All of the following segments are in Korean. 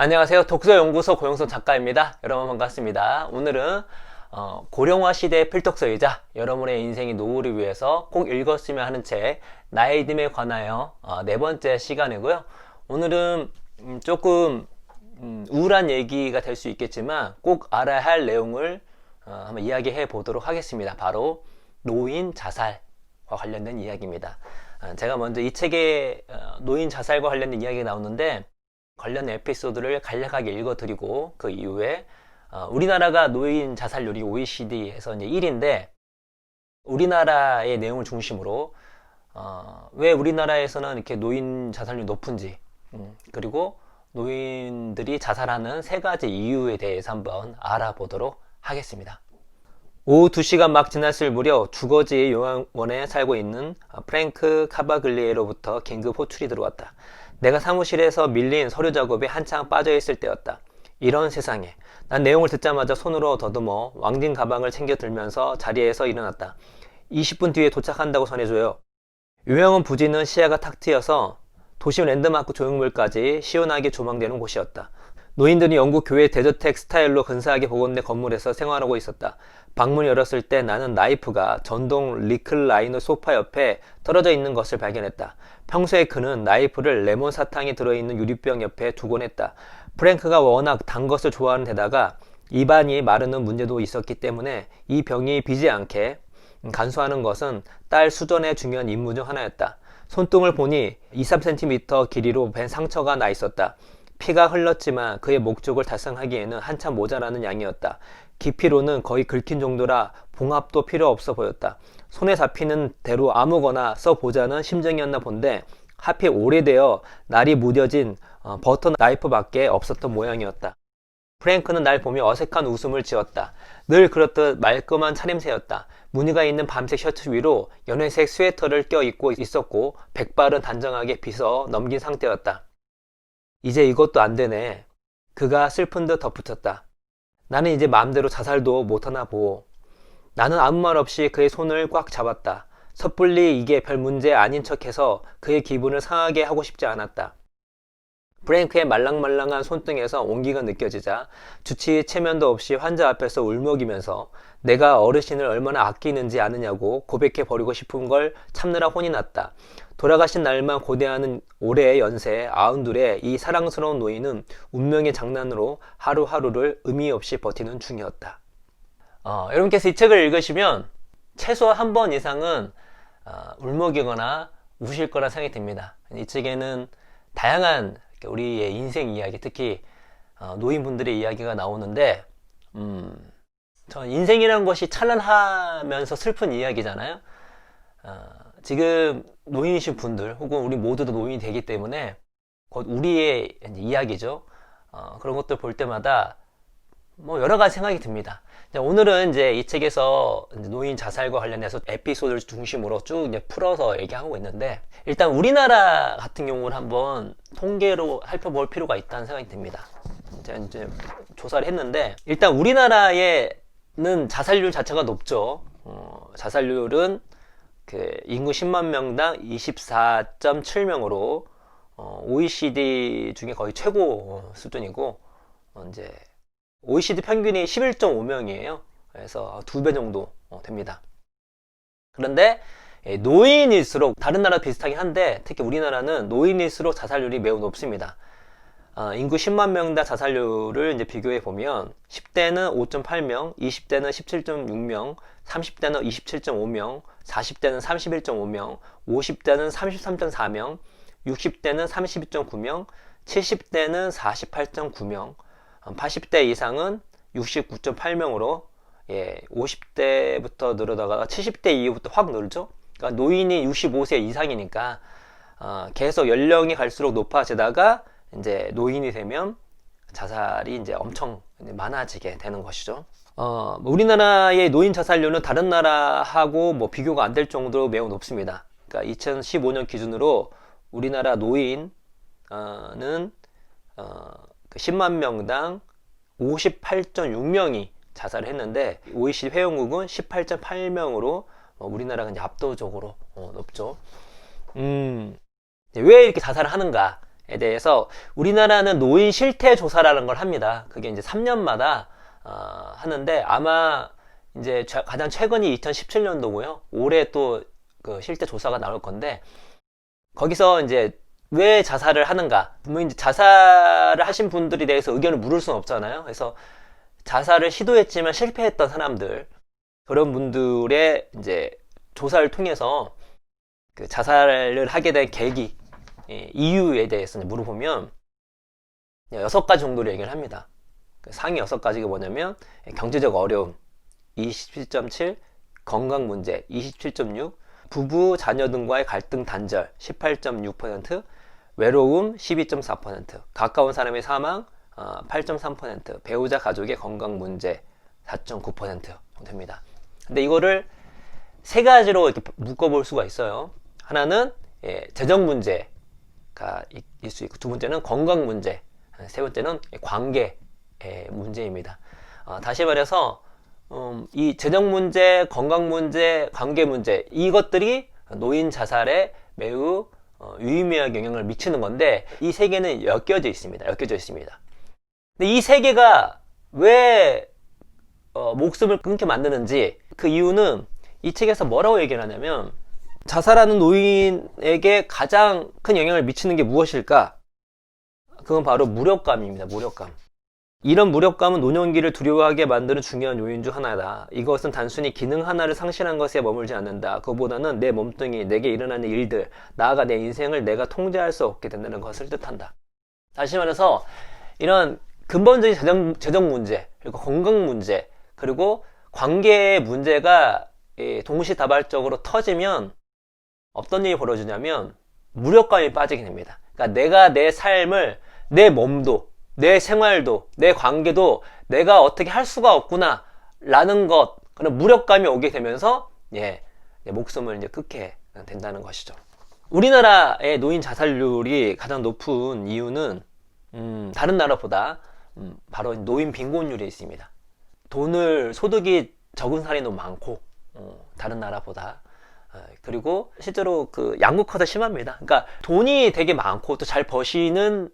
안녕하세요. 독서연구소 고영선 작가입니다. 여러분 반갑습니다. 오늘은 고령화 시대의 필독서이자 여러분의 인생의 노후를 위해서 꼭 읽었으면 하는 책 나의 이름에 관하여 네 번째 시간이고요. 오늘은 조금 우울한 얘기가 될 수 있겠지만 꼭 알아야 할 내용을 한번 이야기해 보도록 하겠습니다. 바로 노인 자살과 관련된 이야기입니다. 제가 먼저 이 책에 노인 자살과 관련된 이야기가 나오는데 관련 에피소드를 간략하게 읽어드리고 그 이후에 우리나라가 노인 자살률이 OECD에서 이제 1위인데 우리나라의 내용을 중심으로 왜 우리나라에서는 이렇게 노인 자살률이 높은지 그리고 노인들이 자살하는 세 가지 이유에 대해서 한번 알아보도록 하겠습니다. 오후 2시가 막 지났을 무렵 주거지의 요양원에 살고 있는 프랭크 카바글리에로부터 긴급 호출이 들어왔다. 내가 사무실에서 밀린 서류 작업에 한창 빠져있을 때였다. 이런 세상에. 난 내용을 듣자마자 손으로 더듬어 왕진 가방을 챙겨 들면서 자리에서 일어났다. 20분 뒤에 도착한다고 전해줘요. 요양원 부지는 시야가 탁 트여서 도심 랜드마크 조형물까지 시원하게 조망되는 곳이었다. 노인들이 영국 교회 대저택 스타일로 근사하게 복원된 건물에서 생활하고 있었다. 방문을 열었을 때 나는 나이프가 전동 리클라이너 소파 옆에 떨어져 있는 것을 발견했다. 평소에 그는 나이프를 레몬 사탕이 들어있는 유리병 옆에 두곤 했다. 프랭크가 워낙 단 것을 좋아하는 데다가 입안이 마르는 문제도 있었기 때문에 이 병이 비지 않게 간수하는 것은 딸 수전의 중요한 임무 중 하나였다. 손등을 보니 2-3cm 길이로 벤 상처가 나 있었다. 피가 흘렀지만 그의 목적을 달성하기에는 한참 모자라는 양이었다. 깊이로는 거의 긁힌 정도라 봉합도 필요 없어 보였다. 손에 잡히는 대로 아무거나 써보자는 심정이었나 본데 하필 오래되어 날이 무뎌진 버터 나이프밖에 없었던 모양이었다. 프랭크는 날 보며 어색한 웃음을 지었다. 늘 그렇듯 말끔한 차림새였다. 무늬가 있는 밤색 셔츠 위로 연회색 스웨터를 껴입고 있었고 백발은 단정하게 빗어 넘긴 상태였다. 이제 이것도 안 되네. 그가 슬픈 듯 덧붙였다. 나는 이제 마음대로 자살도 못하나 보오. 나는 아무 말 없이 그의 손을 꽉 잡았다. 섣불리 이게 별 문제 아닌 척해서 그의 기분을 상하게 하고 싶지 않았다. 프랭크의 말랑말랑한 손등에서 온기가 느껴지자 주치의 체면도 없이 환자 앞에서 울먹이면서 내가 어르신을 얼마나 아끼는지 아느냐고 고백해 버리고 싶은 걸 참느라 혼이 났다. 돌아가신 날만 고대하는 올해의 연세 92의 이 사랑스러운 노인은 운명의 장난으로 하루하루를 의미 없이 버티는 중이었다. 여러분께서 이 책을 읽으시면 최소 한 번 이상은 울먹이거나 우실 거라 생각이 듭니다. 이 책에는 다양한 우리의 인생 이야기, 특히 노인분들의 이야기가 나오는데 전 인생이라는 것이 찬란하면서 슬픈 이야기잖아요. 지금 노인이신 분들 혹은 우리 모두도 노인이 되기 때문에 곧 우리의 이야기죠. 그런 것들 볼 때마다 뭐 여러 가지 생각이 듭니다. 오늘은 이제 이 책에서 노인 자살과 관련해서 에피소드를 중심으로 쭉 이제 풀어서 얘기하고 있는데 일단 우리나라 같은 경우를 한번 통계로 살펴볼 필요가 있다는 생각이 듭니다. 제가 이제 조사를 했는데 일단 우리나라에는 자살률 자체가 높죠. 자살률은 그 인구 10만 명당 24.7명으로 OECD 중에 거의 최고 수준이고 이제 OECD 평균이 11.5명이에요. 그래서 2배 정도 됩니다. 그런데 노인일수록 다른 나라 비슷하긴 한데 특히 우리나라는 노인일수록 자살률이 매우 높습니다. 인구 10만 명당 자살률을 이제 비교해 보면 10대는 5.8명, 20대는 17.6명, 30대는 27.5명, 40대는 31.5명, 50대는 33.4명, 60대는 32.9명, 70대는 48.9명, 80대 이상은 69.8명으로 50대부터 늘어다가 70대 이후부터 확 늘죠. 그러니까 노인이 65세 이상이니까 계속 연령이 갈수록 높아지다가 이제 노인이 되면 자살이 이제 엄청 많아지게 되는 것이죠. 우리나라의 노인 자살률은 다른 나라하고 뭐 비교가 안 될 정도로 매우 높습니다. 그러니까 2015년 기준으로 우리나라 노인은 10만 명당 58.6명이 자살을 했는데 OECD 회원국은 18.8명으로 우리나라가 이제 압도적으로 높죠. 왜 이렇게 자살을 하는가? 대해서 우리나라는 노인 실태 조사라는 걸 합니다. 그게 이제 3년마다 하는데 아마 이제 가장 최근이 2017년도고요. 올해 또 그 실태 조사가 나올 건데 거기서 이제 왜 자살을 하는가? 분명히 이제 자살을 하신 분들에 대해서 의견을 물을 수는 없잖아요. 그래서 자살을 시도했지만 실패했던 사람들, 그런 분들의 이제 조사를 통해서 그 자살을 하게 된 계기, 이유에 대해서 물어보면 6가지 정도로 얘기를 합니다. 상위 6가지가 뭐냐면 경제적 어려움 27.7, 건강 문제 27.6, 부부, 자녀 등과의 갈등 단절 18.6%, 외로움 12.4%, 가까운 사람의 사망 8.3%, 배우자 가족의 건강 문제 4.9% 됩니다. 근데 이거를 3가지로 이렇게 묶어볼 수가 있어요. 하나는 재정 문제가 있을 수 있고, 두 번째는 건강 문제, 세 번째는 관계 문제입니다. 다시 말해서 이 재정 문제, 건강 문제, 관계 문제, 이것들이 노인 자살에 매우 유의미하게 영향을 미치는 건데, 이 3개는 엮여져 있습니다. 근데 이 3개가 왜 목숨을 끊게 만드는지, 그 이유는 이 책에서 뭐라고 얘기를 하냐면, 자살하는 노인에게 가장 큰 영향을 미치는 게 무엇일까? 그건 바로 무력감입니다. 무력감. 이런 무력감은 노년기를 두려워하게 만드는 중요한 요인 중 하나다. 이것은 단순히 기능 하나를 상실한 것에 머물지 않는다. 그보다는 내 몸뚱이, 내게 일어나는 일들, 나아가 내 인생을 내가 통제할 수 없게 된다는 것을 뜻한다. 다시 말해서 이런 근본적인 재정 문제, 그리고 건강 문제, 그리고 관계의 문제가 동시다발적으로 터지면 어떤 일이 벌어지냐면 무력감이 빠지게 됩니다. 그러니까 내가 내 삶을, 내 몸도, 내 생활도, 내 관계도 내가 어떻게 할 수가 없구나 라는 것, 그런 무력감이 오게 되면서 목숨을 이제 끊게 된다는 것이죠. 우리나라의 노인 자살률이 가장 높은 이유는 다른 나라보다 바로 노인 빈곤율이 있습니다. 소득이 적은 사람이 너무 많고, 다른 나라보다. 그리고 실제로 그 양극화도 심합니다. 그러니까 돈이 되게 많고 또 잘 버시는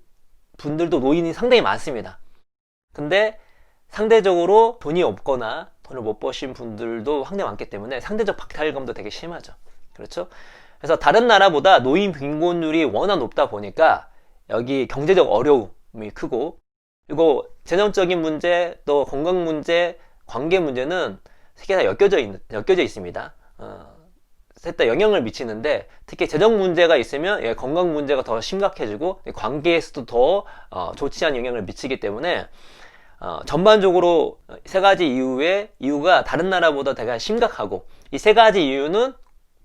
분들도 노인이 상당히 많습니다. 근데 상대적으로 돈이 없거나 돈을 못 버신 분들도 상당히 많기 때문에 상대적 박탈감도 되게 심하죠. 그렇죠? 그래서 다른 나라보다 노인 빈곤율이 워낙 높다 보니까 여기 경제적 어려움이 크고, 그리고 재정적인 문제, 또 건강 문제, 관계 문제는 세계 다 엮여져 있습니다. 셋 다 영향을 미치는데, 특히 재정 문제가 있으면 건강 문제가 더 심각해지고 관계에서도 더 좋지 않은 영향을 미치기 때문에 전반적으로 3가지 이유가 다른 나라보다 되게 심각하고, 이 3가지 이유는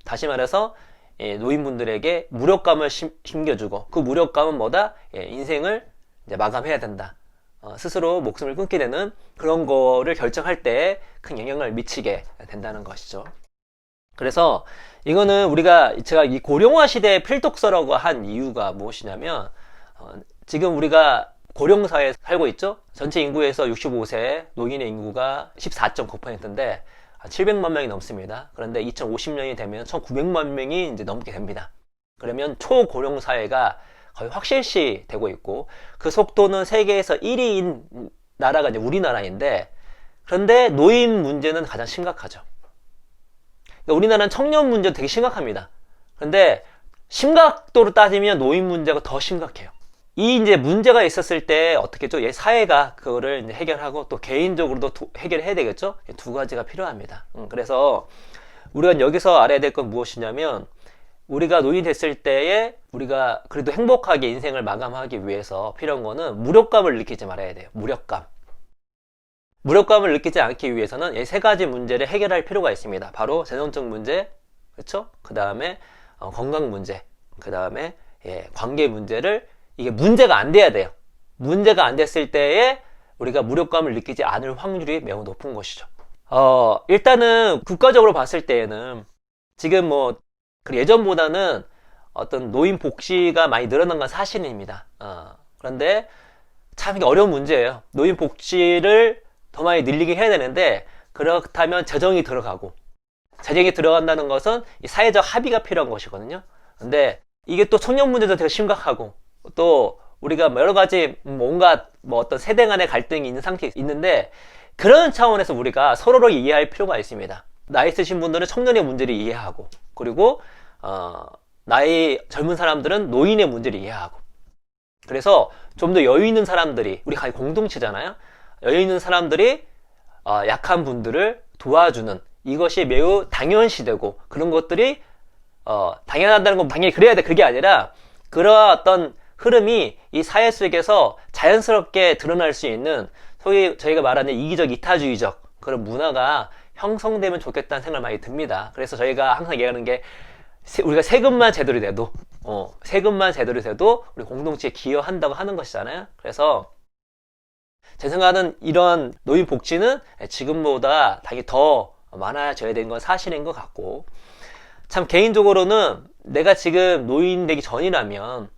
다시 말해서 노인분들에게 무력감을 심겨주고, 그 무력감은 뭐다? 인생을 이제 마감해야 된다. 스스로 목숨을 끊게 되는 그런 거를 결정할 때 큰 영향을 미치게 된다는 것이죠. 그래서 이거는 제가 이 고령화 시대의 필독서라고 한 이유가 무엇이냐면, 지금 우리가 고령사회에 살고 있죠? 전체 인구에서 65세 노인의 인구가 14.9%인데 700만 명이 넘습니다. 그런데 2050년이 되면 1900만 명이 이제 넘게 됩니다. 그러면 초고령 사회가 거의 확실시 되고 있고, 그 속도는 세계에서 1위인 나라가 이제 우리나라인데, 그런데 노인 문제는 가장 심각하죠. 그러니까 우리나라는 청년 문제도 되게 심각합니다. 그런데 심각도로 따지면 노인 문제가 더 심각해요. 이 이제 문제가 있었을 때 어떻게 했죠? 사회가 그거를 이제 해결하고 또 개인적으로도 해결해야 되겠죠? 2가지가 필요합니다. 그래서 우리가 여기서 알아야 될 건 무엇이냐면, 우리가 노인이 됐을 때에 우리가 그래도 행복하게 인생을 마감하기 위해서 필요한 거는 무력감을 느끼지 말아야 돼요. 무력감을 느끼지 않기 위해서는 이 3가지 문제를 해결할 필요가 있습니다. 바로 재정적 문제, 그렇죠? 그 다음에 건강 문제, 그 다음에 관계 문제를, 이게 문제가 안 돼야 돼요. 문제가 안 됐을 때에 우리가 무력감을 느끼지 않을 확률이 매우 높은 것이죠. 일단은 국가적으로 봤을 때에는 지금 예전보다는 어떤 노인 복지가 많이 늘어난 건 사실입니다. 그런데 참 이게 어려운 문제예요. 노인 복지를 더 많이 늘리게 해야 되는데, 그렇다면 재정이 들어간다는 것은 이 사회적 합의가 필요한 것이거든요. 근데 이게 또 청년 문제도 되게 심각하고, 또 우리가 뭐 여러 가지 뭔가 뭐 어떤 세대 간의 갈등이 있는 상태에 있는데, 그런 차원에서 우리가 서로를 이해할 필요가 있습니다. 나이 있으신 분들은 청년의 문제를 이해하고, 그리고 나이 젊은 사람들은 노인의 문제를 이해하고, 그래서 좀 더 여유 있는 사람들이, 우리 공동체잖아요. 여유 있는 사람들이 약한 분들을 도와주는, 이것이 매우 당연시되고, 그런 것들이 당연하다는 건 당연히 그래야 돼, 그게 아니라 그러한 어떤 흐름이 이 사회 속에서 자연스럽게 드러날 수 있는, 소위 저희가 말하는 이기적 이타주의적 그런 문화가 형성되면 좋겠다는 생각을 많이 듭니다. 그래서 저희가 항상 얘기하는 게, 우리가 세금만 제대로 내도 세금만 제대로 돼도 우리 공동체에 기여한다고 하는 것이잖아요. 그래서 제 생각은 이런 노인 복지는 지금보다 당연히 더 많아져야 되는 건 사실인 것 같고, 참 개인적으로는 내가 지금 노인 되기 전이라면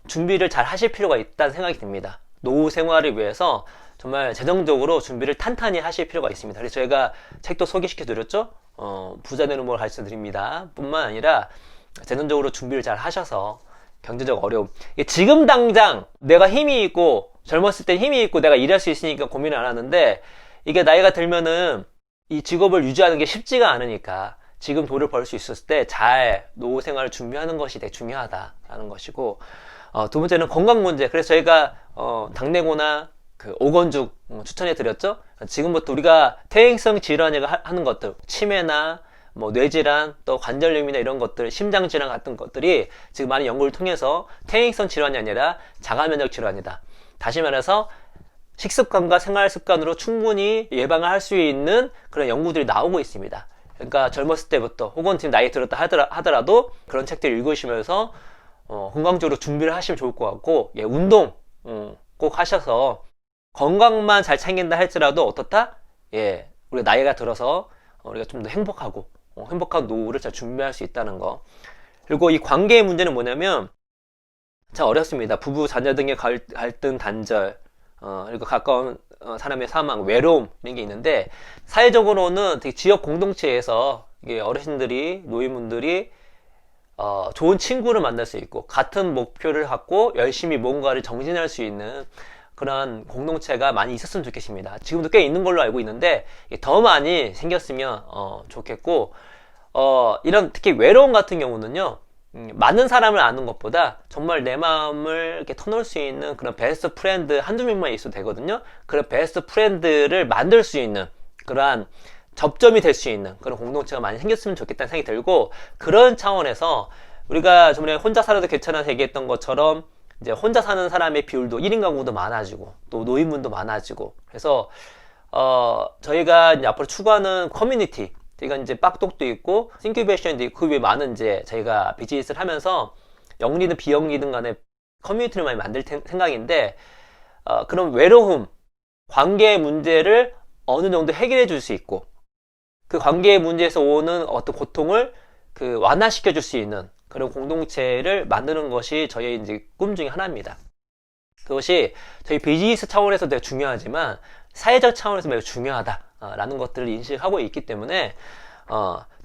준비를 잘 하실 필요가 있다는 생각이 듭니다. 노후 생활을 위해서 정말 재정적으로 준비를 탄탄히 하실 필요가 있습니다. 그래서 저희가 책도 소개시켜 드렸죠. 부자 되는 법을 가르쳐 드립니다. 뿐만 아니라 재정적으로 준비를 잘 하셔서, 경제적 어려움, 지금 당장 내가 힘이 있고 젊었을 때 힘이 있고 내가 일할 수 있으니까 고민을 안 하는데, 이게 나이가 들면은 이 직업을 유지하는 게 쉽지가 않으니까 지금 돈을 벌 수 있었을 때 잘 노후 생활을 준비하는 것이 되게 중요하다라는 것이고, 두 번째는 건강 문제. 그래서 저희가 당내고나 그 오건죽 추천해 드렸죠. 지금부터 우리가 퇴행성 질환을 하는 것들, 치매나 뭐 뇌질환, 또 관절염이나 이런 것들, 심장질환 같은 것들이 지금 많은 연구를 통해서 퇴행성 질환이 아니라 자가면역 질환이다. 다시 말해서 식습관과 생활습관으로 충분히 예방을 할 수 있는 그런 연구들이 나오고 있습니다. 그러니까 젊었을 때부터, 혹은 지금 나이 들었다 하더라도 그런 책들 읽으시면서 건강적으로 준비를 하시면 좋을 것 같고, 운동 꼭 하셔서 건강만 잘 챙긴다 할지라도 어떻다? 우리가 나이가 들어서 우리가 좀 더 행복하고 행복한 노후를 잘 준비할 수 있다는 거. 그리고 이 관계의 문제는 뭐냐면 참 어렵습니다. 부부, 자녀 등의 갈등, 단절, 그리고 가까운 사람의 사망, 외로움, 이런 게 있는데, 사회적으로는 되게 지역 공동체에서 이게 어르신들이, 노인분들이 좋은 친구를 만날 수 있고, 같은 목표를 갖고 열심히 뭔가를 정진할 수 있는 그런 공동체가 많이 있었으면 좋겠습니다. 지금도 꽤 있는 걸로 알고 있는데 더 많이 생겼으면 좋겠고, 이런 특히 외로움 같은 경우는요, 많은 사람을 아는 것보다 정말 내 마음을 이렇게 터놓을 수 있는 그런 베스트 프렌드 한두 명만 있어도 되거든요. 그런 베스트 프렌드를 만들 수 있는, 그러한 접점이 될 수 있는 그런 공동체가 많이 생겼으면 좋겠다는 생각이 들고, 그런 차원에서 우리가 저번에 혼자 살아도 괜찮아 얘기했던 것처럼 이제 혼자 사는 사람의 비율도 1인 가구도 많아지고, 또 노인분도 많아지고, 그래서 저희가 이제 앞으로 추구하는 커뮤니티, 저희가 이제 빡독도 있고 인큐베이션도 있고, 그 외에 많은 이제 저희가 비즈니스를 하면서 영리든 비영리든 간에 커뮤니티를 많이 만들 생각인데, 그런 외로움, 관계의 문제를 어느 정도 해결해 줄 수 있고, 그 관계의 문제에서 오는 어떤 고통을 완화시켜 줄 수 있는 그런 공동체를 만드는 것이 저희의 이제 꿈 중에 하나입니다. 그것이 저희 비즈니스 차원에서 되게 중요하지만 사회적 차원에서 매우 중요하다라는 것들을 인식하고 있기 때문에,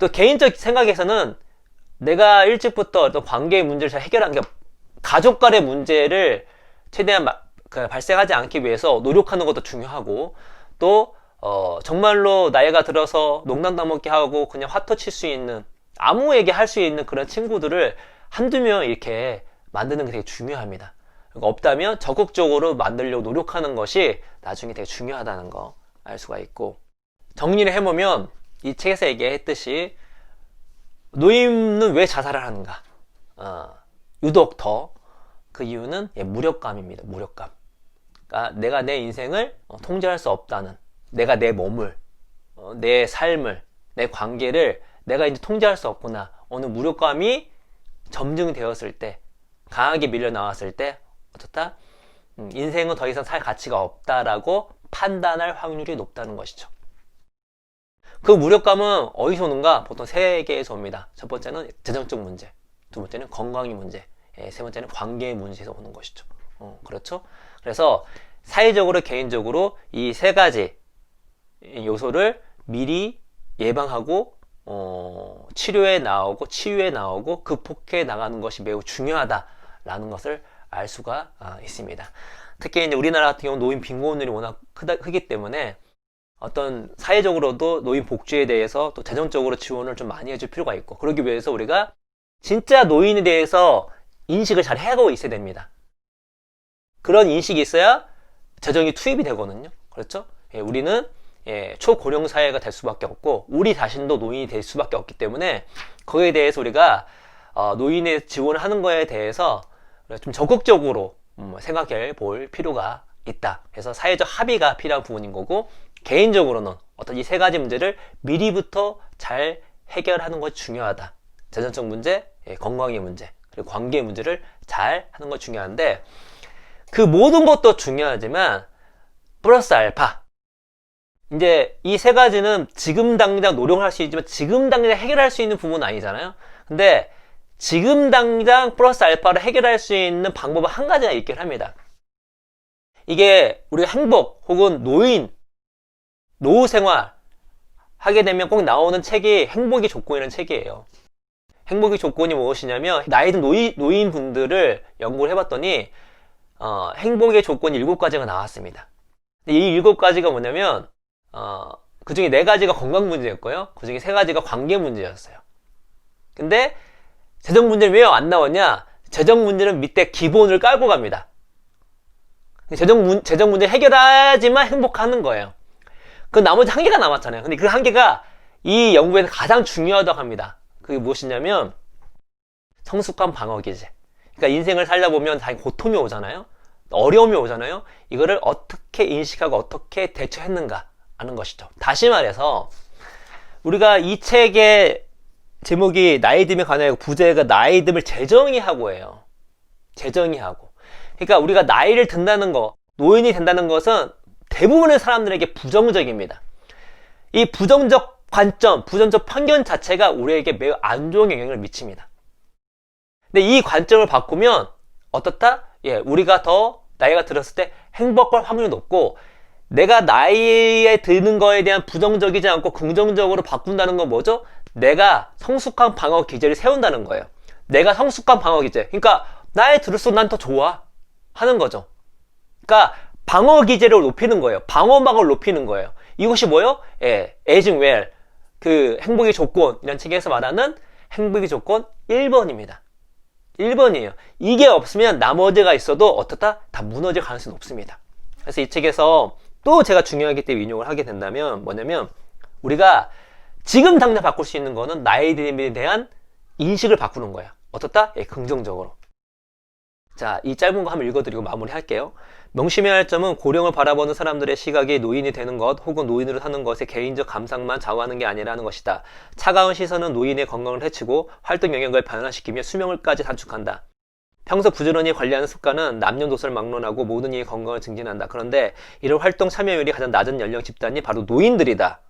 또 개인적 생각에서는 내가 일찍부터 어떤 관계의 문제를 잘 해결한 게, 가족 간의 문제를 최대한 발생하지 않기 위해서 노력하는 것도 중요하고, 또 정말로 나이가 들어서 농담 따먹기 하고 그냥 화터 칠 수 있는, 아무 얘기 할 수 있는 그런 친구들을 한두 명 이렇게 만드는 게 되게 중요합니다. 없다면 적극적으로 만들려고 노력하는 것이 나중에 되게 중요하다는 거 알 수가 있고, 정리를 해보면 이 책에서 얘기했듯이 노인은 왜 자살을 하는가, 유독 더 그 이유는 무력감입니다. 무력감. 그러니까 내가 내 인생을 통제할 수 없다는, 내가 내 몸을, 내 삶을, 내 관계를 내가 이제 통제할 수 없구나, 어느 무력감이 점증되었을 때, 강하게 밀려 나왔을 때 어떻다? 인생은 더 이상 살 가치가 없다라고 판단할 확률이 높다는 것이죠. 그 무력감은 어디서 오는가? 보통 세 개에서 옵니다. 첫 번째는 재정적 문제, 두 번째는 건강의 문제, 세 번째는 관계의 문제에서 오는 것이죠. 그렇죠? 그래서 사회적으로, 개인적으로 이 세 가지 요소를 미리 예방하고 치료에 나오고 치유에 나오고 극복해 나가는 것이 매우 중요하다라는 것을 알 수가 있습니다. 특히 이제 우리나라 같은 경우 노인 빈곤율이 워낙 크기 때문에 어떤 사회적으로도 노인 복지에 대해서 또 재정적으로 지원을 좀 많이 해줄 필요가 있고, 그러기 위해서 우리가 진짜 노인에 대해서 인식을 잘 하고 있어야 됩니다. 그런 인식이 있어야 재정이 투입이 되거든요. 그렇죠? 우리는 초고령 사회가 될 수밖에 없고 우리 자신도 노인이 될 수밖에 없기 때문에 거기에 대해서 우리가 노인의 지원을 하는 거에 대해서 좀 적극적으로 생각해 볼 필요가 있다. 그래서 사회적 합의가 필요한 부분인 거고, 개인적으로는 어떤 이 세 가지 문제를 미리부터 잘 해결하는 것이 중요하다. 재정적 문제, 건강의 문제, 그리고 관계의 문제를 잘 하는 것이 중요한데, 그 모든 것도 중요하지만 플러스 알파, 이제 이 세 가지는 지금 당장 노력을 할 수 있지만 지금 당장 해결할 수 있는 부분은 아니잖아요. 근데 지금 당장 플러스 알파를 해결할 수 있는 방법은 한 가지가 있긴 합니다. 이게 우리가 행복 혹은 노후 생활 하게 되면 꼭 나오는 책이 행복의 조건이라는 책이에요. 행복의 조건이 무엇이냐면, 나이 든 노인분들을 연구를 해봤더니 행복의 조건이 7가지가 나왔습니다. 이 7가지가 뭐냐면 그 중에 4가지가 건강 문제였고요, 그 중에 3가지가 관계 문제였어요. 근데 재정 문제는 왜 안 나왔냐? 재정 문제는 밑에 기본을 깔고 갑니다. 재정 문제 해결하지만 행복하는 거예요. 그 나머지 한 개가 남았잖아요. 근데 그 한 개가 이 연구에서 가장 중요하다고 합니다. 그게 무엇이냐면 성숙한 방어 기제. 그러니까 인생을 살다 보면 다 고통이 오잖아요. 어려움이 오잖아요. 이거를 어떻게 인식하고 어떻게 대처했는가 하는 것이죠. 다시 말해서 우리가 이 책의 제목이 나이 듦에 관하여, 부제가 나이 듦을 재정의 하고예요. 재정의 하고. 그러니까 우리가 나이를 든다는 거, 노인이 된다는 것은 대부분의 사람들에게 부정적입니다. 이 부정적 관점, 부정적 편견 자체가 우리에게 매우 안 좋은 영향을 미칩니다. 근데 이 관점을 바꾸면 어떻다? 우리가 더 나이가 들었을 때 행복할 확률이 높고, 내가 나이에 드는 거에 대한 부정적이지 않고 긍정적으로 바꾼다는 건 뭐죠? 내가 성숙한 방어 기제를 세운다는 거예요. 내가 성숙한 방어 기제. 그러니까 나이 들을수록 난 더 좋아 하는 거죠. 그러니까 방어 기제를 높이는 거예요. 방어막을 높이는 거예요. 이것이 뭐예요? aging well. 그 행복의 조건, 이런 책에서 말하는 행복의 조건 1번입니다. 1번이에요. 이게 없으면 나머지가 있어도 어떻다? 다 무너질 가능성이 높습니다. 그래서 이 책에서 또 제가 중요하기 때문에 인용을 하게 된다면 뭐냐면, 우리가 지금 당장 바꿀 수 있는 거는 나이 듦에 대한 인식을 바꾸는 거야. 어떻다? 긍정적으로. 자, 이 짧은 거 한번 읽어드리고 마무리 할게요. 명심해야 할 점은 고령을 바라보는 사람들의 시각이 노인이 되는 것 혹은 노인으로 사는 것에 개인적 감상만 좌우하는 게 아니라는 것이다. 차가운 시선은 노인의 건강을 해치고 활동 영역을 변화시키며 수명을까지 단축한다. 평소 부지런히 관리하는 습관은 남녀노소를 막론하고 모든 이의 건강을 증진한다. 그런데 이런 활동 참여율이 가장 낮은 연령 집단이 바로 노인들이다.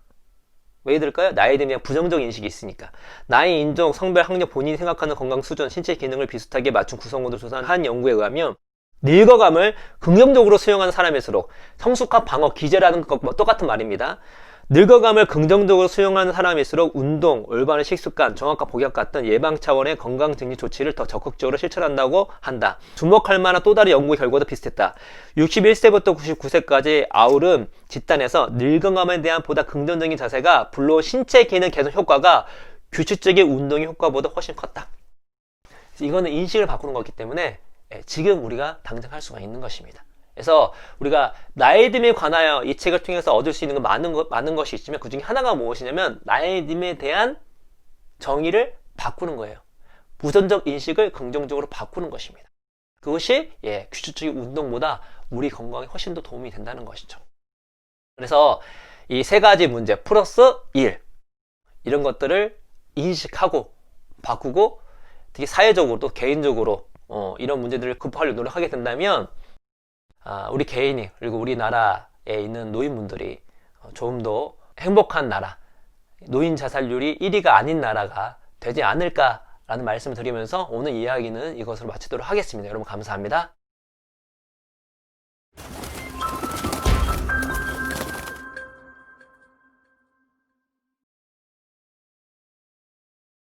왜 이럴까요? 나이에 대한 부정적 인식이 있으니까. 나이, 인종, 성별, 학력, 본인이 생각하는 건강 수준, 신체 기능을 비슷하게 맞춘 구성원을 조사한 한 연구에 의하면 늙어감을 긍정적으로 수용하는 사람일수록, 성숙한 방어 기제라는 것과 똑같은 말입니다. 늙어감을 긍정적으로 수용하는 사람일수록 운동, 올바른 식습관, 정확한 복약 같은 예방 차원의 건강 증진 조치를 더 적극적으로 실천한다고 한다. 주목할 만한 또 다른 연구 결과도 비슷했다. 61세부터 99세까지 아울은 집단에서 늙어감에 대한 보다 긍정적인 자세가 불러온 신체 기능 개선 효과가 규칙적인 운동의 효과보다 훨씬 컸다. 이거는 인식을 바꾸는 거기 때문에 지금 우리가 당장 할 수가 있는 것입니다. 그래서 우리가 나이 듦에 관하여 이 책을 통해서 얻을 수 있는 건 많은 것이 있지만, 그 중에 하나가 무엇이냐면 나이 듦에 대한 정의를 바꾸는 거예요. 부정적 인식을 긍정적으로 바꾸는 것입니다. 그것이 규칙적인 운동보다 우리 건강에 훨씬 더 도움이 된다는 것이죠. 그래서 이 3가지 문제 플러스 1, 이런 것들을 인식하고 바꾸고, 특히 사회적으로 또 개인적으로 이런 문제들을 극복하려고 노력하게 된다면 우리 개인이, 그리고 우리나라에 있는 노인분들이 좀 더 행복한 나라, 노인 자살률이 1위가 아닌 나라가 되지 않을까라는 말씀을 드리면서 오늘 이야기는 이것으로 마치도록 하겠습니다. 여러분 감사합니다.